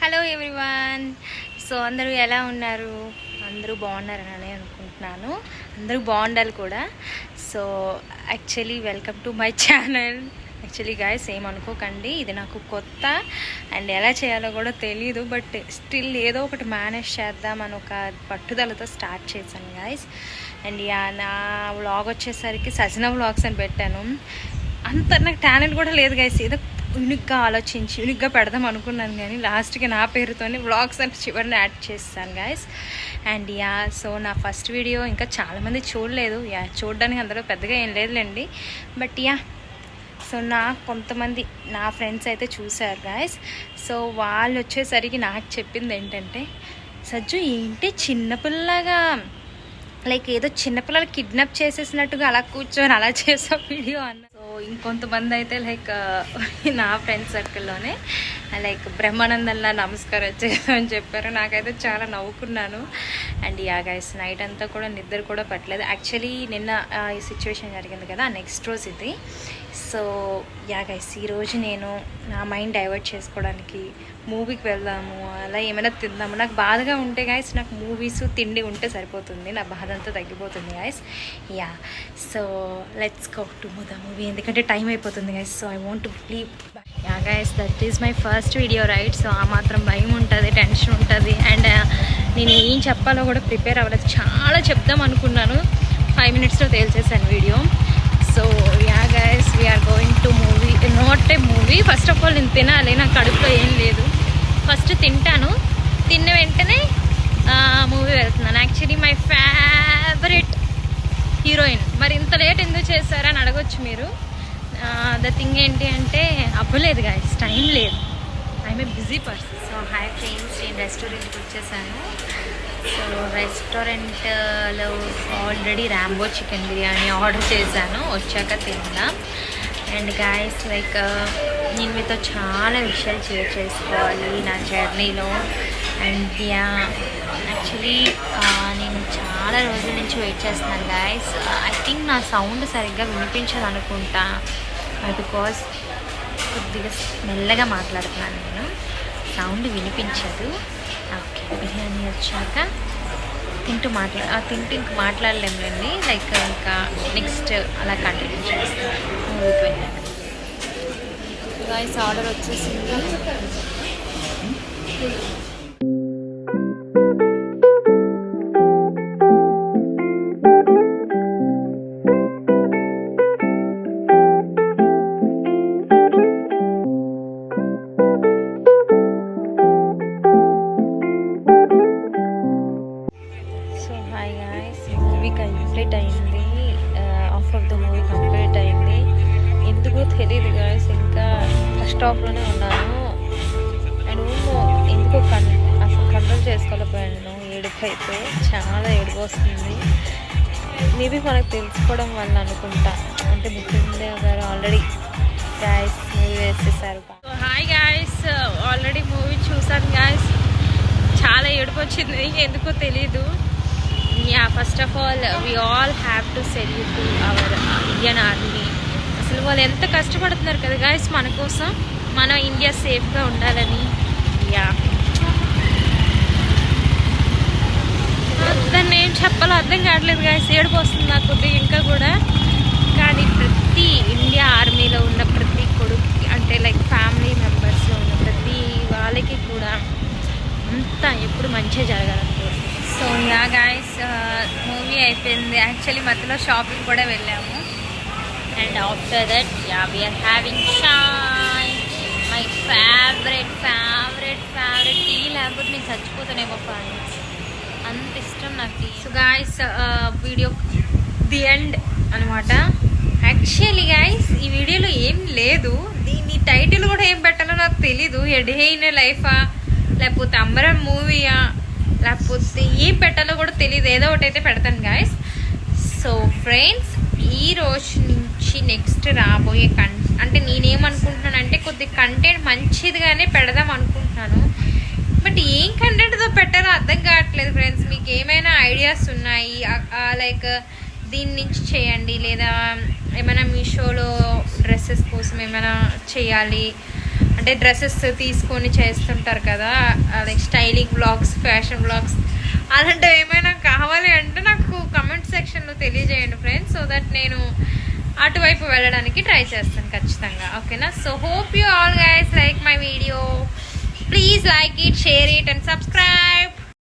Hello everyone. So అందరూ ఎలా ఉన్నారు? అందరూ బాగున్నారని అనుకుంటున్నాను. అందరూ బాగుండాలి కూడా. So actually welcome to my channel. Actually guys ఏమనుకోకండి, ఇది నాకు కొత్త అండ్ ఎలా చేయాలో కూడా తెలీదు. బట్ స్టిల్ ఏదో ఒకటి మేనేజ్ చేద్దామని ఒక పట్టుదలతో స్టార్ట్ చేశాను గాయస్. అండ్ నా వ్లాగ్ వచ్చేసరికి సజన వ్లాగ్స్ అని పెట్టాను. అంత నాకు టాలెంట్ కూడా లేదు గాయస్. ఏదో యూనిక్గా ఆలోచించి యూనిక్గా పెడదాం అనుకున్నాను, కానీ లాస్ట్కి నా పేరుతోనే వ్లాగ్స్ అని చివరిని యాడ్ చేస్తాను గాయస్. అండ్ సో నా ఫస్ట్ వీడియో ఇంకా చాలామంది చూడలేదు. చూడడానికి అందులో పెద్దగా ఏం లేదులేండి. బట్ సో కొంతమంది నా ఫ్రెండ్స్ అయితే చూశారు గాయస్. సో వాళ్ళు వచ్చేసరికి నాకు చెప్పింది ఏంటంటే, సజ్జు ఏంటి చిన్నపిల్లగా లైక్ ఏదో చిన్నపిల్లలు కిడ్నాప్ చేసేసినట్టుగా అలా కూర్చొని అలా చేసా వీడియో అన్న. సో ఇంకొంతమంది అయితే లైక్ నా ఫ్రెండ్స్ సర్కిల్లోనే లైక్ బ్రహ్మానందంలా నమస్కారం చేసామని చెప్పారు. నాకైతే చాలా నవ్వుకున్నాను. అండ్ గైస్ నైట్ అంతా కూడా నిద్ర కూడా పట్టలేదు. యాక్చువల్లీ నిన్న ఈ సిచ్యువేషన్ జరిగింది కదా, నెక్స్ట్ రోజు ఇది. సో గైస్ ఈరోజు నేను నా మైండ్ డైవర్ట్ చేసుకోవడానికి మూవీకి వెళ్దాము, అలా ఏమైనా తిందాము. నాకు బాధగా ఉంటే గాయస్ నాకు మూవీస్ తిండి ఉంటే సరిపోతుంది, నా బాధ అంతా తగ్గిపోతుంది guys. So let's go to the movie, ఎందుకంటే టైం అయిపోతుంది guys. So I want to leave. Guys that is my first video right. So ఆ మాత్రం భయం ఉంటుంది, టెన్షన్ ఉంటుంది. అండ్ నేను ఏం చెప్పాలో కూడా ప్రిపేర్ అవ్వలేదు. చాలా చెప్దాం అనుకున్నాను, 5 minutesలో తేల్చేసాను వీడియో. So guys we're going to movie, not a movie. First of all నేను తినాలి, నాకు కడుపులో ఏం లేదు. ఫస్ట్ తింటాను, తిన్న వెంటనే మూవీ వెళ్తున్నాను. Actually my favourite heroine. మరి ఇంత లేట్ ఎందుకు చేస్తారని అడగొచ్చు మీరు. ద థింగ్ ఏంటి అంటే అవ్వలేదు గాయస్, టైం లేదు. I'm a busy person. So hi friends, నేను రెస్టారెంట్కి వచ్చేసాను. సో రెస్టారెంట్లో already Rambo chicken biryani order చేశాను, వచ్చాక తిందాం. అండ్ గాయస్ లైక్ నేను మీతో చాలా విషయాలు షేర్ చేసుకోవాలి నా జర్నీలో. అండ్ యాక్చువల్లీ నేను చాలా రోజుల నుంచి వెయిట్ చేస్తున్నాను గాయస్. ఐ థింక్ నా సౌండ్ సరిగ్గా వినిపించదు అనుకుంటా, బికాస్ కొద్దిగా మెల్లగా మాట్లాడుతున్నాను నేను, సౌండ్ వినిపించదు. ఓకే, బిర్యానీ వచ్చాక తింటూ ఇంక మాట్లాడలేములేండి. లైక్ ఇంకా నెక్స్ట్ అలా కంటిన్యూ చేస్తాను మూవీకి వెళ్ళాక. గాయస్ ఆర్డర్ వచ్చేసింది. కంప్లీట్ అయింది, half of the movie complete అయింది. ఎందుకో తెలియదు గాయస్, ఇంకా ఫస్ట్ హాఫ్లోనే ఉన్నాను. అండ్ ఎందుకో అసలు కంట్రోల్ చేసుకోలేకపోయాను. ఏడుపు అయితే చాలా ఏడుపు వస్తుంది. మేబీ మనకు తెలుసుకోవడం వల్ల అనుకుంటా, అంటే ముఖ్యంగా గారు ఆల్రెడీ గాయస్ మూవీ వేసేసారు. హాయ్ గాయస్, ఆల్రెడీ మూవీ చూసాను గాయస్. చాలా ఏడుపు వచ్చింది, ఎందుకో తెలీదు. First of all we all have to salute to our Indian army. అసలు వాళ్ళు ఎంత కష్టపడుతున్నారు కదా గాయస్ మన కోసం, మన ఇండియా సేఫ్గా ఉండాలని. దాన్ని ఏం చెప్పాలో అర్థం కావట్లేదు గాయస్, ఏడుపు వస్తుంది నాకు కొద్దిగా ఇంకా కూడా. కానీ ప్రతి ఇండియా ఆర్మీలో ఉన్న ప్రతి కొడుకు, అంటే లైక్ ఫ్యామిలీ మెంబర్స్లో ఉన్న ప్రతి వాళ్ళకి కూడా అంతా ఎప్పుడు మంచిగా జరగాలనుకో. సో గాయస్ మూవీ అయిపోయింది. యాక్చువల్లీ మధ్యలో షాపింగ్ కూడా వెళ్ళాము. And after that we are having chai, my favourite tea. లేకపోతే నేను చచ్చిపోతానేమో, అంత ఇష్టం నాకు tea. So guys video the end అనమాట. యాక్చువల్లీ గాయస్ ఈ వీడియోలో ఏం లేదు, దీని టైటిల్ కూడా ఏం పెట్టాలో నాకు తెలీదు. ఎ డే ఇన్ లైఫా, లేకపోతే అమరన్ మూవీయా, లేకపోతే ఏం పెట్టాలో కూడా తెలియదు. ఏదో ఒకటి అయితే పెడతాను గాయస్. సో ఫ్రెండ్స్ ఈ రోజు నుంచి నెక్స్ట్ రాబోయే అంటే నేనేమనుకుంటున్నానంటే కొద్దిగా కంటెంట్ మంచిదిగానే పెడదాం అనుకుంటున్నాను. బట్ ఏం కంటెంట్తో పెట్టాలో అర్థం కావట్లేదు ఫ్రెండ్స్. మీకు ఏమైనా ఐడియాస్ ఉన్నాయి లైక్ దీని నుంచి చేయండి, లేదా ఏమైనా మీషోలో డ్రెస్సెస్ కోసం ఏమైనా చేయాలి, అంటే డ్రెస్సెస్ తీసుకొని చేస్తుంటారు కదా, like styling blogs, fashion blogs, అలాంటివి ఏమైనా కావాలి అంటే నాకు కమెంట్ సెక్షన్లో తెలియజేయండి ఫ్రెండ్స్, సో దట్ నేను అటువైపు వెళ్ళడానికి ట్రై చేస్తాను ఖచ్చితంగా. ఓకేనా? So hope you all guys like my video. Please like it, share it and subscribe.